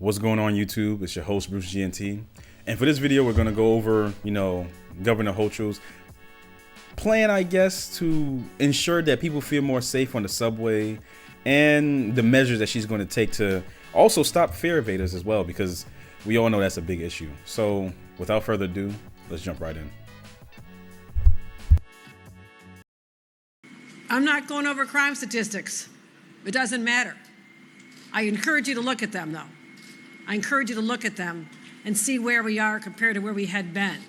What's going on YouTube? It's your host Bruce GNT, and for this video we're going to go over, Governor Hochul's plan, I guess, to ensure that people feel more safe on the subway, and the measures that she's going to take to also stop fare evaders as well, because we all know that's a big issue. So without further ado, let's jump right in. I'm not going over crime statistics. It doesn't matter. I encourage you to look at them, though. I encourage you to look at them and see where we are compared to where we had been.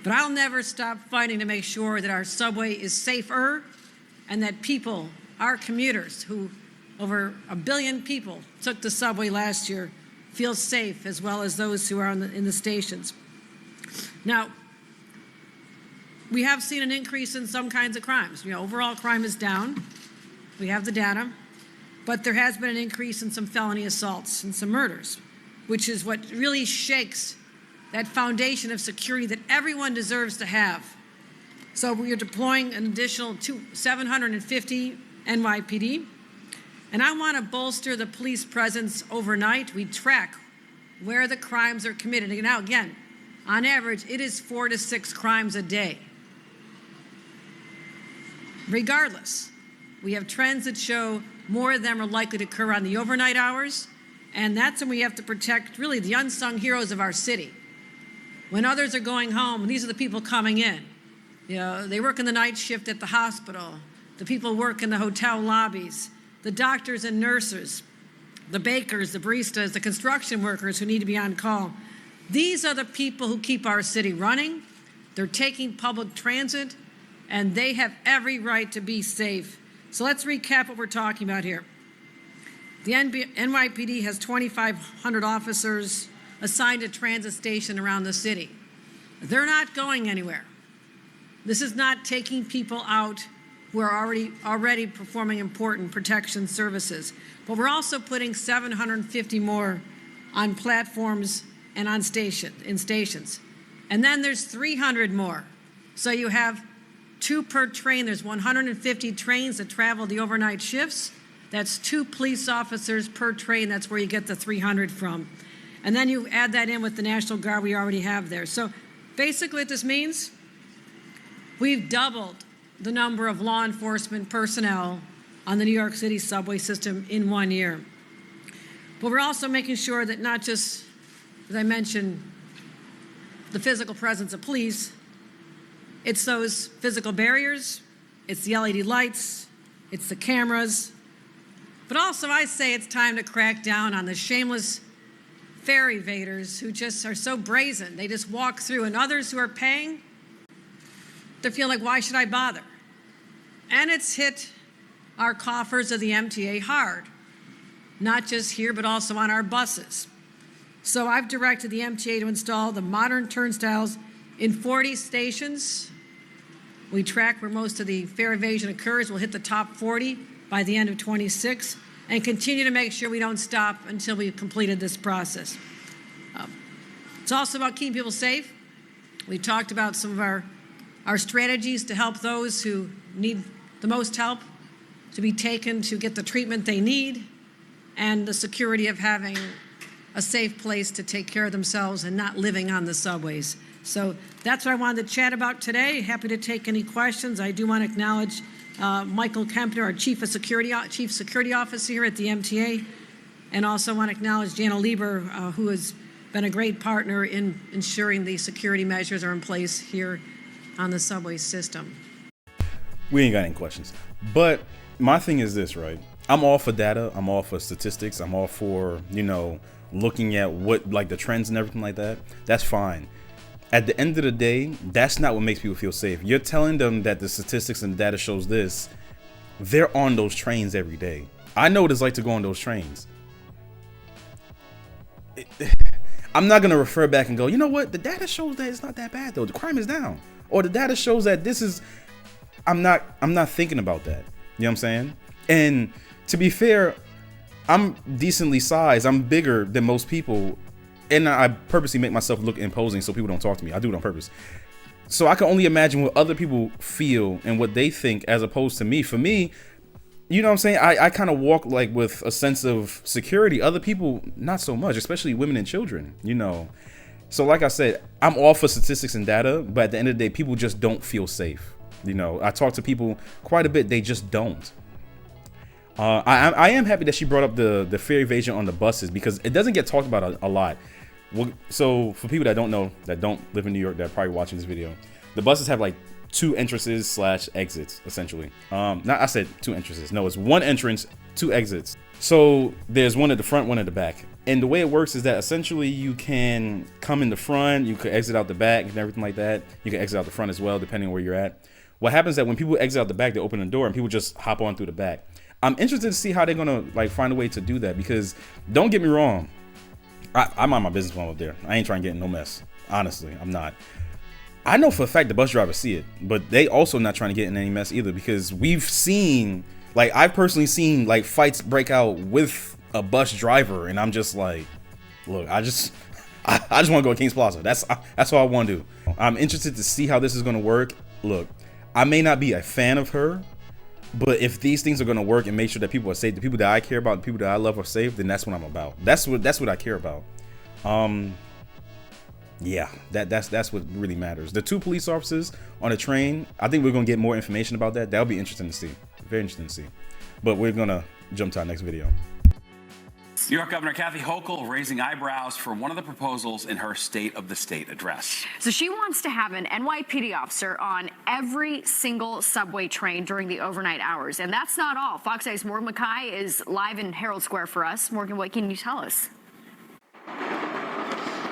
But I'll never stop fighting to make sure that our subway is safer and that people, our commuters, who over 1 billion people took the subway last year, feel safe, as well as those who are in the stations. Now, we have seen an increase in some kinds of crimes. Overall crime is down. We have the data. But there has been an increase in some felony assaults and some murders, which is what really shakes that foundation of security that everyone deserves to have. So we are deploying an additional 750 NYPD. And I want to bolster the police presence overnight. We track where the crimes are committed. Now, again, on average, it is 4 to 6 crimes a day. Regardless, we have trends that show more of them are likely to occur on the overnight hours, and that's when we have to protect really the unsung heroes of our city. When others are going home, and these are the people coming in. They work in the night shift at the hospital. The people work in the hotel lobbies. The doctors and nurses, the bakers, the baristas, the construction workers who need to be on call. These are the people who keep our city running. They're taking public transit, and they have every right to be safe. So let's recap what we're talking about here. The NYPD has 2,500 officers assigned to transit station around the city. They're not going anywhere. This is not taking people out who are already performing important protection services. But we're also putting 750 more on platforms and in stations. And then there's 300 more. So you have 2 per train. There's 150 trains that travel the overnight shifts. That's 2 police officers per train. That's where you get the 300 from. And then you add that in with the National Guard we already have there. So basically what this means, we've doubled the number of law enforcement personnel on the New York City subway system in 1 year. But we're also making sure that not just, as I mentioned, the physical presence of police, it's those physical barriers, it's the LED lights, it's the cameras, but also I say it's time to crack down on the shameless fare evaders who just are so brazen. They just walk through, and others who are paying, they're feeling like, why should I bother? And it's hit our coffers of the MTA hard, not just here, but also on our buses. So I've directed the MTA to install the modern turnstiles in 40 stations. We track where most of the fare evasion occurs. We'll hit the top 40 by the end of 26 and continue to make sure we don't stop until we've completed this process. It's also about keeping people safe. We talked about some of our strategies to help those who need the most help to be taken to get the treatment they need, and the security of having a safe place to take care of themselves and not living on the subways. So that's what I wanted to chat about today. Happy to take any questions. I do want to acknowledge Michael Kempner, our Chief Security Officer here at the MTA, and also want to acknowledge Jana Lieber, who has been a great partner in ensuring the security measures are in place here on the subway system. We ain't got any questions. But my thing is this, right? I'm all for data. I'm all for statistics. I'm all for, looking at what, like, the trends and everything like that. That's fine. At the end of the day, that's not what makes people feel safe. You're telling them that the statistics and the data shows this. They're on those trains every day. I know what it's like to go on those trains. I'm not going to refer back and go, you know what? The data shows that it's not that bad, though. The crime is down. Or the data shows that this is... I'm not thinking about that. You know what I'm saying? And to be fair, I'm decently sized. I'm bigger than most people. And I purposely make myself look imposing so people don't talk to me. I do it on purpose. So I can only imagine what other people feel and what they think as opposed to me. For me, you know what I'm saying? I kind of walk like with a sense of security. Other people, not so much, especially women and children, you know. So like I said, I'm all for statistics and data, but at the end of the day, people just don't feel safe. You know, I talk to people quite a bit. They just don't. I am happy that she brought up the fare evasion on the buses, because it doesn't get talked about a lot. Well, so for people that don't know, that don't live in New York, that are probably watching this video, the buses have like 2 entrances / exits, essentially. Not, I said 2 entrances. No, it's 1 entrance, 2 exits. So there's one at the front, one at the back. And the way it works is that essentially you can come in the front, you could exit out the back and everything like that. You can exit out the front as well, depending on where you're at. What happens is that when people exit out the back, they open the door and people just hop on through the back. I'm interested to see how they're gonna like find a way to do that, because don't get me wrong, I mind my business when I'm up there. I ain't trying to get in no mess. Honestly, I'm not. I know for a fact the bus drivers see it, but they also not trying to get in any mess either, because we've seen, like, I've personally seen like fights break out with a bus driver, and I'm just like, look, I just want to go to Kings Plaza. That's all I want to do. I'm interested to see how this is going to work. Look, I may not be a fan of her, but if these things are going to work and make sure that people are safe, the people that I care about, the people that I love are safe, then that's what I'm about. That's what I care about. Yeah, that's what really matters. The 2 police officers on a train, I think we're going to get more information about that. That'll be interesting to see. Very interesting to see. But we're going to jump to our next video. New York Governor Kathy Hochul raising eyebrows for one of the proposals in her State of the State address. So she wants to have an NYPD officer on every single subway train during the overnight hours. And that's not all. Fox 8's Morgan Mackay is live in Herald Square for us. Morgan, what can you tell us?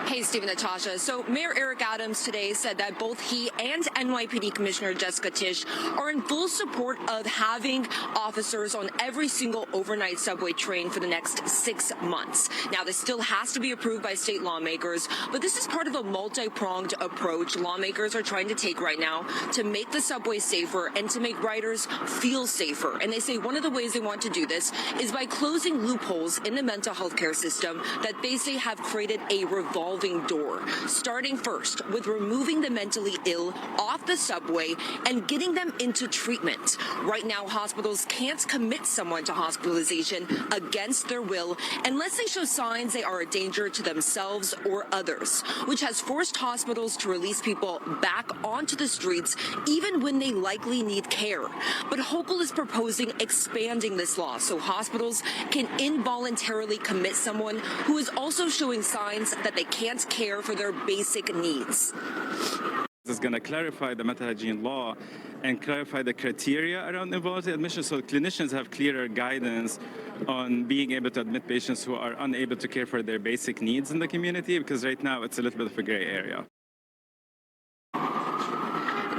Hey, Steve and Natasha. So Mayor Eric Adams today said that both he and NYPD Commissioner Jessica Tisch are in full support of having officers on every single overnight subway train for the next 6 months. Now, this still has to be approved by state lawmakers, but this is part of a multi-pronged approach lawmakers are trying to take right now to make the subway safer and to make riders feel safer. And they say one of the ways they want to do this is by closing loopholes in the mental health care system that they say have created a revolving door, starting first with removing the mentally ill off the subway and getting them into treatment. Right now, hospitals can't commit someone to hospitalization against their will unless they show signs they are a danger to themselves or others, which has forced hospitals to release people back onto the streets even when they likely need care. But Hochul is proposing expanding this law so hospitals can involuntarily commit someone who is also showing signs that they can't care for their basic needs. This is going to clarify the mental hygiene law and clarify the criteria around involuntary admission, so clinicians have clearer guidance on being able to admit patients who are unable to care for their basic needs in the community, because right now it's a little bit of a gray area.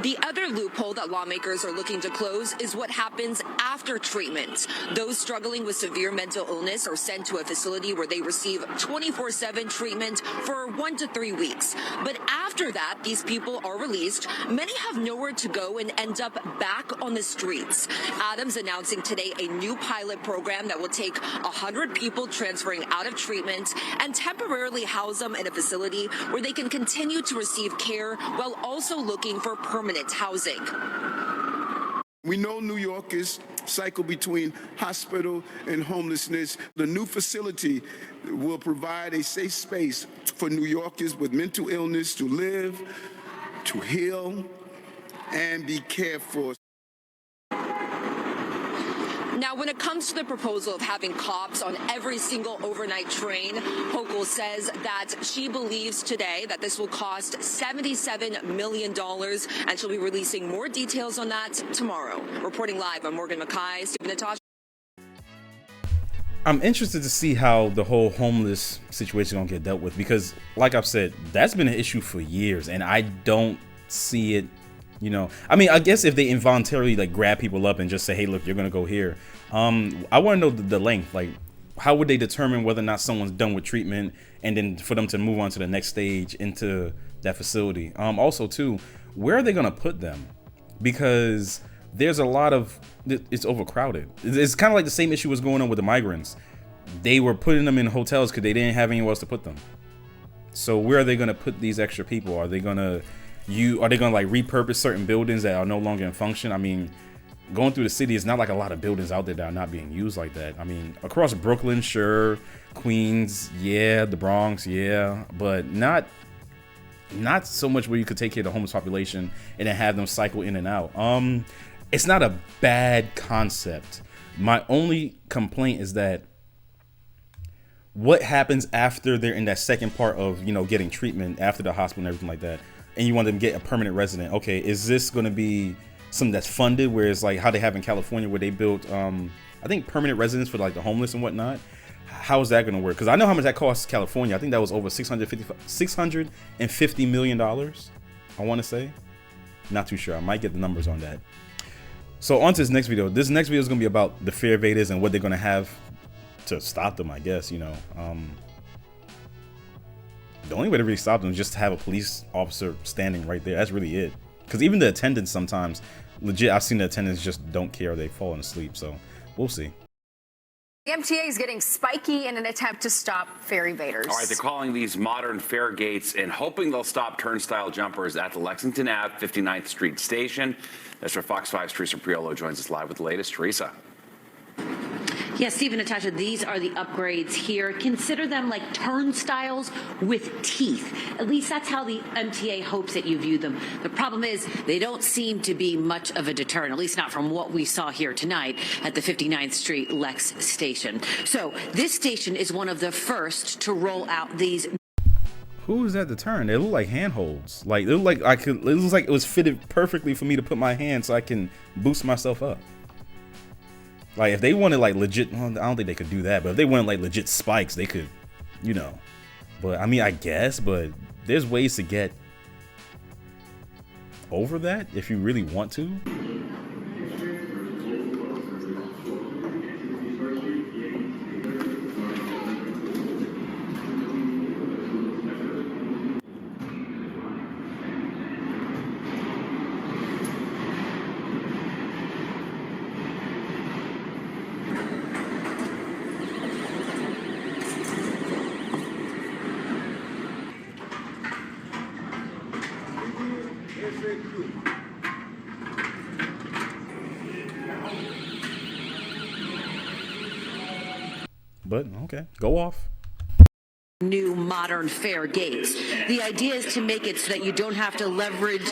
The other loophole that lawmakers are looking to close is what happens after treatment. Those struggling with severe mental illness are sent to a facility where they receive 24/7 treatment for 1 to 3 weeks. But after that, these people are released. Many have nowhere to go and end up back on the streets. Adams announcing today a new pilot program that will take 100 people transferring out of treatment and temporarily house them in a facility where they can continue to receive care while also looking for permanent housing. We know New Yorkers cycle between hospital and homelessness. The new facility will provide a safe space for New Yorkers with mental illness to live, to heal, and be cared for. Now, when it comes to the proposal of having cops on every single overnight train, Hochul says that she believes today that this will cost $77 million, and she'll be releasing more details on that tomorrow. Reporting live, I'm Morgan Mackay, Steve Natasha. I'm interested to see how the whole homeless situation gonna get dealt with, because like I've said, that's been an issue for years, and I don't see it. You know, I mean, I guess if they involuntarily like grab people up and just say, hey, look, you're going to go here. I want to know the length. Like, how would they determine whether or not someone's done with treatment and then for them to move on to the next stage into that facility? Also, too, where are they going to put them? Because there's a lot of, it's overcrowded. It's kind of like the same issue was going on with the migrants. They were putting them in hotels because they didn't have anywhere else to put them. So where are they going to put these extra people? Are they going to like repurpose certain buildings that are no longer in function? I mean, going through the city, it's not like a lot of buildings out there that are not being used like that. I mean, across Brooklyn, sure, Queens, yeah, the Bronx, yeah, but not so much where you could take care of the homeless population and then have them cycle in and out. It's not a bad concept. My only complaint is that what happens after they're in that second part of, you know, getting treatment after the hospital and everything like that, and you want them to get a permanent resident. Okay, is this going to be something that's funded, where it's like how they have in California, where they built, I think, permanent residence for like the homeless and whatnot? How is that going to work? Because I know how much that costs California. I think that was over $650 million, I want to say. Not too sure. I might get the numbers on that. So on to this next video. This next video is going to be about the fare evaders and what they're going to have to stop them, I guess, you know. The only way to really stop them is just to have a police officer standing right there. That's really it. Because even the attendants sometimes, legit, I've seen the attendants just don't care. They've fallen asleep. So we'll see. The MTA is getting spiky in an attempt to stop fare evaders. All right, they're calling these modern fare gates and hoping they'll stop turnstile jumpers at the Lexington Ave 59th Street station. That's where Fox 5's Teresa Priolo joins us live with the latest. Teresa. Yes, Steve and Natasha, these are the upgrades here. Consider them like turnstiles with teeth. At least that's how the MTA hopes that you view them. The problem is they don't seem to be much of a deterrent, at least not from what we saw here tonight at the 59th Street Lex station. So this station is one of the first to roll out these. Who is that deterrent? They look like handholds. Like they look like it looks like it was fitted perfectly for me to put my hand so I can boost myself up. Like, if they wanted, like, legit, well, I don't think they could do that, but if they wanted, like, legit spikes, they could, you know. But, I mean, I guess, but there's ways to get over that if you really want to. But okay, go off. New modern fare gates. The idea is to make it so that you don't have the leverage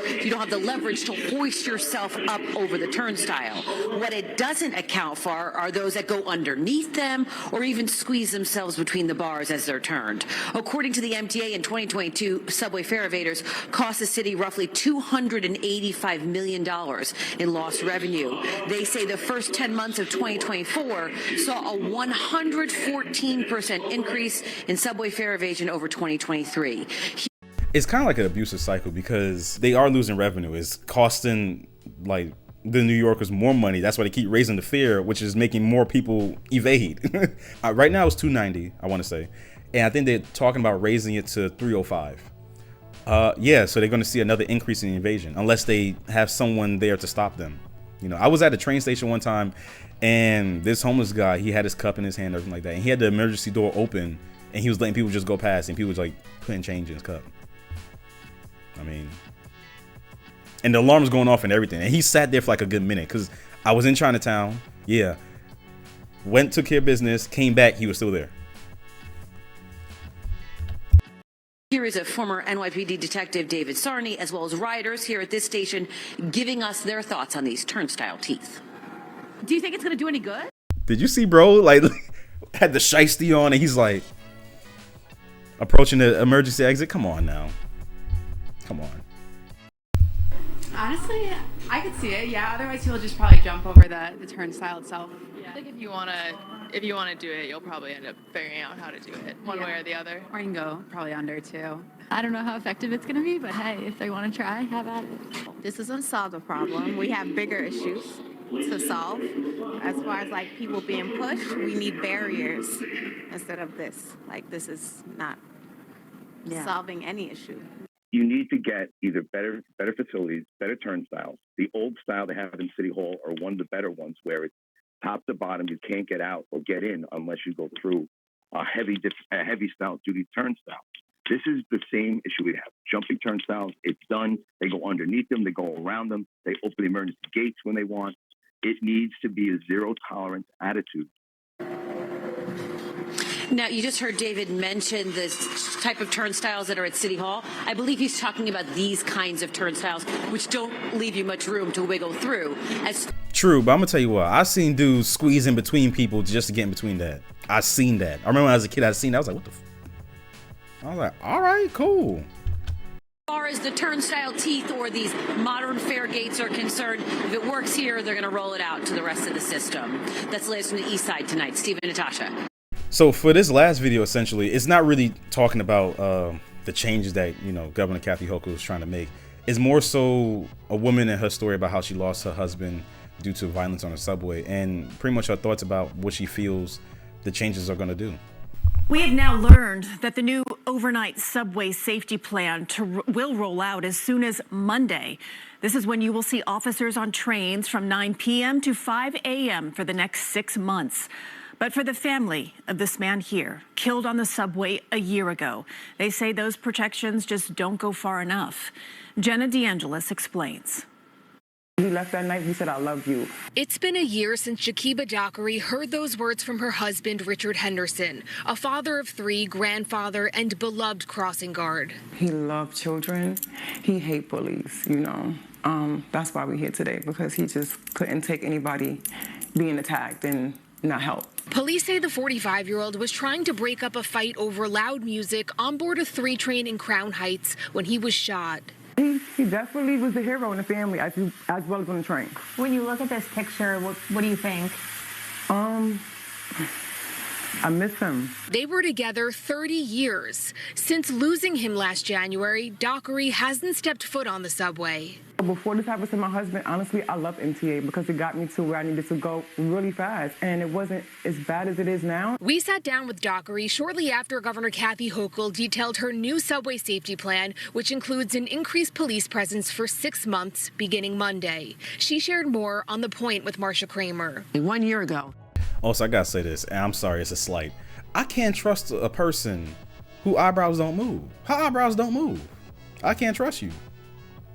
to hoist yourself up over the turnstile. What it doesn't account for are those that go underneath them or even squeeze themselves between the bars as they're turned. According to the MTA, in 2022, subway fare evaders cost the city roughly $285 million in lost revenue. They say the first 10 months of 2024 saw a 114% increase in subway fare evasion over 2023. It's kind of like an abusive cycle because they are losing revenue. It's costing like the New Yorkers more money. That's why they keep raising the fare, which is making more people evade. Right now it's $290, I want to say, and I think they're talking about raising it to $305. Yeah, so they're going to see another increase in evasion unless they have someone there to stop them. You know, I was at a train station one time, and this homeless guy, he had his cup in his hand, everything like that, and he had the emergency door open. And he was letting people just go past, and people was like putting change in his cup. I mean, and the alarm was going off and everything. And he sat there for like a good minute because I was in Chinatown. Yeah. Went, took care of business, came back, he was still there. Here is a former NYPD detective, David Sarney, as well as rioters here at this station, giving us their thoughts on these turnstile teeth. Do you think it's going to do any good? Did you see, bro? Like, had the shiesty on, and he's like, approaching the emergency exit. Come on now. Come on. Honestly, I could see it. Yeah. Otherwise, he'll just probably jump over the turnstile itself. Yeah. I think if you wanna do it, you'll probably end up figuring out how to do it one way or the other. Or you can go probably under too. I don't know how effective it's going to be, but hey, if they want to try, have at it. This doesn't solve the problem. We have bigger issues to solve. As far as like people being pushed, we need barriers instead of this. Like this is not solving any issue. You need to get either better facilities, better turnstiles. The old style they have in City Hall are one of the better ones where it's top to bottom. You can't get out or get in unless you go through a heavy style duty turnstile. This is the same issue we have. Jumping turnstiles, it's done. They go underneath them. They go around them. They open the emergency gates when they want. It needs to be a zero tolerance attitude. Now, you just heard David mention this type of turnstiles that are at City Hall. I believe he's talking about these kinds of turnstiles, which don't leave you much room to wiggle through. True, but I'm gonna tell you what, I've seen dudes squeeze in between people just to get in between that. I've seen that. I remember when I was a kid, I seen that. I was like, what the I was like, all right, cool. As far as the turnstile teeth or these modern fare gates are concerned, if it works here, they're going to roll it out to the rest of the system. That's the latest from the east side tonight. Steve and Natasha. So for this last video, essentially, it's not really talking about the changes that, you know, Governor Kathy Hochul is trying to make. It's more so a woman and her story about how she lost her husband due to violence on the subway, and pretty much her thoughts about what she feels the changes are going to do. We have now learned that the new overnight subway safety plan will roll out as soon as Monday. This is when you will see officers on trains from 9 p.m. to 5 a.m. for the next 6 months. But for the family of this man here, killed on the subway a year ago, they say those protections just don't go far enough. Jenna DeAngelis explains. He left that night, he said, I love you. It's been a year since Shakiba Dockery heard those words from her husband, Richard Henderson, a father of 3, grandfather, and beloved crossing guard. He loved children. He hated bullies, you know. That's why we're here today, because he just couldn't take anybody being attacked and not help. Police say the 45-year-old was trying to break up a fight over loud music on board a 3 train in Crown Heights when he was shot. He definitely was the hero in the family, as well as on the train. When you look at this picture, what do you think? I miss him. They were together 30 years. Since losing him last January, Dockery hasn't stepped foot on the subway. Before this happened to my husband, honestly, I love MTA because it got me to where I needed to go really fast, and it wasn't as bad as it is now. We sat down with Dockery shortly after Governor Kathy Hochul detailed her new subway safety plan, which includes an increased police presence for 6 months beginning Monday. She shared more on The Point with Marsha Kramer. 1 year ago. Also, I gotta say this, and I'm sorry, it's a slight. I can't trust a person whose eyebrows don't move. Her eyebrows don't move. I can't trust you.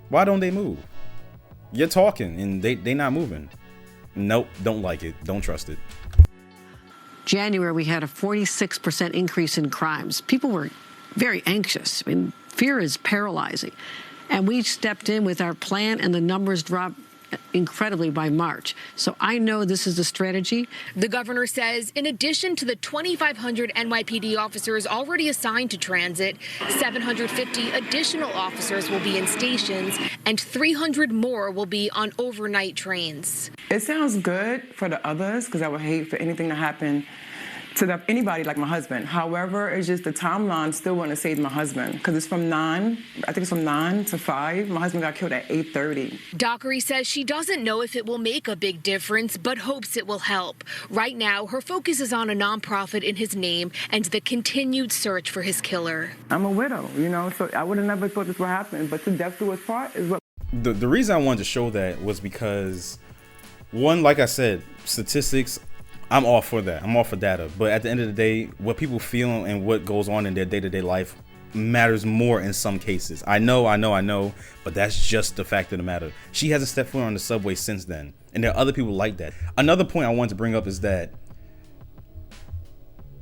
Why don't they move? You're talking and they not moving. Nope, don't like it. Don't trust it. January, we had a 46% increase in crimes. People were very anxious. I mean, fear is paralyzing. And we stepped in with our plan, and the numbers dropped incredibly by March. So I know this is the strategy. The governor says in addition to the 2,500 NYPD officers already assigned to transit, 750 additional officers will be in stations and 300 more will be on overnight trains. It sounds good for the others because I would hate for anything to happen to anybody like my husband. However, it's just the timeline still want to save my husband because it's from 9, I think it's from 9 to 5. My husband got killed at 8:30. Dockery says she doesn't know if it will make a big difference, but hopes it will help. Right now, her focus is on a nonprofit in his name and the continued search for his killer. I'm a widow, you know, so I would have never thought this would happen, but to death do us part is what. The reason I wanted to show that was because, one, like I said, statistics, I'm all for that. I'm all for data. But at the end of the day, what people feel and what goes on in their day-to-day life matters more in some cases. I know, but that's just the fact of the matter. She hasn't stepped foot on the subway since then. And there are other people like that. Another point I wanted to bring up is that,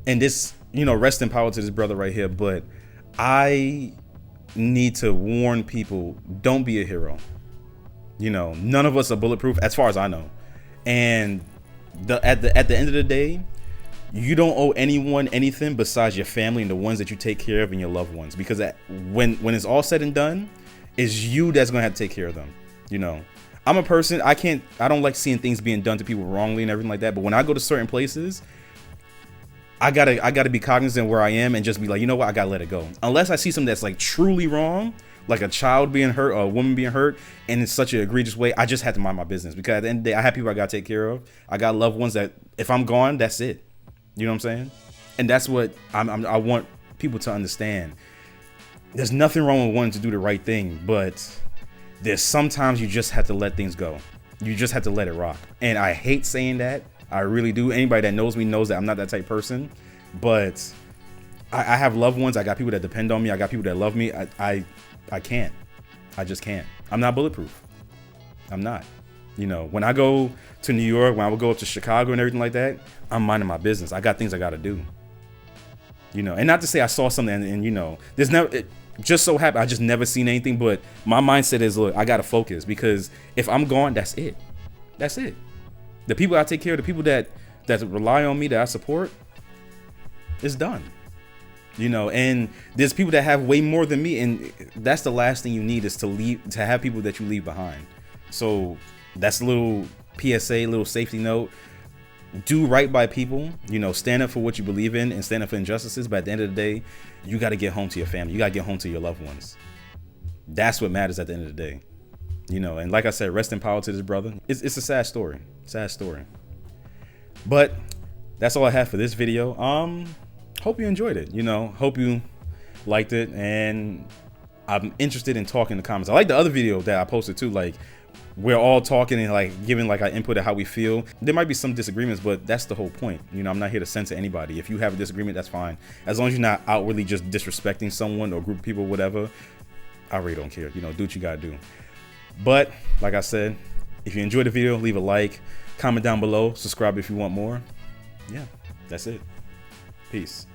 and this, you know, rest in power to this brother right here, but I need to warn people, don't be a hero. You know, none of us are bulletproof as far as I know. And at the end of the day, you don't owe anyone anything besides your family and the ones that you take care of and your loved ones, because when it's all said and done, it's you that's gonna have to take care of them. You know, I'm a person, I don't like seeing things being done to people wrongly and everything like that, but when I go to certain places, I gotta be cognizant where I am and just be like, you know what, I gotta let it go. Unless I see something that's like truly wrong, like a child being hurt or a woman being hurt, and in such an egregious way, I just have to mind my business, because at the end of the day, I have people I gotta take care of. I got loved ones that if I'm gone, that's it. You know what I'm saying? And that's what I want people to understand. There's nothing wrong with wanting to do the right thing, but there's sometimes you just have to let things go. You just have to let it rock. And I hate saying that. I really do. Anybody that knows me knows that I'm not that type of person, but I have loved ones. I got people that depend on me. I got people that love me. I can't. I just can't. I'm not bulletproof. I'm not. You know, when I go to New York, when I would go up to Chicago and everything like that, I'm minding my business. I got things I got to do. You know, and not to say I saw something and you know, there's never, it just so happened I just never seen anything, but my mindset is, look, I got to focus, because if I'm gone, that's it. That's it. The people I take care of, the people that rely on me, that I support, it's done. You know, and there's people that have way more than me, and that's the last thing you need, is to have people that you leave behind. So that's a little PSA, little safety note. Do right by people, you know, stand up for what you believe in and stand up for injustices. But at the end of the day, you got to get home to your family. You got to get home to your loved ones. That's what matters at the end of the day. You know, and like I said, rest in power to this brother. It's a sad story. Sad story. But that's all I have for this video. Hope you enjoyed it. You know, hope you liked it. And I'm interested in talking in the comments. I like the other video that I posted too. Like, we're all talking and like giving like our input of how we feel. There might be some disagreements, but that's the whole point. You know, I'm not here to censor anybody. If you have a disagreement, that's fine. As long as you're not outwardly just disrespecting someone or group of people, whatever, I really don't care. You know, do what you gotta do. But like I said, if you enjoyed the video, leave a like, comment down below, subscribe if you want more. Yeah, that's it. Peace.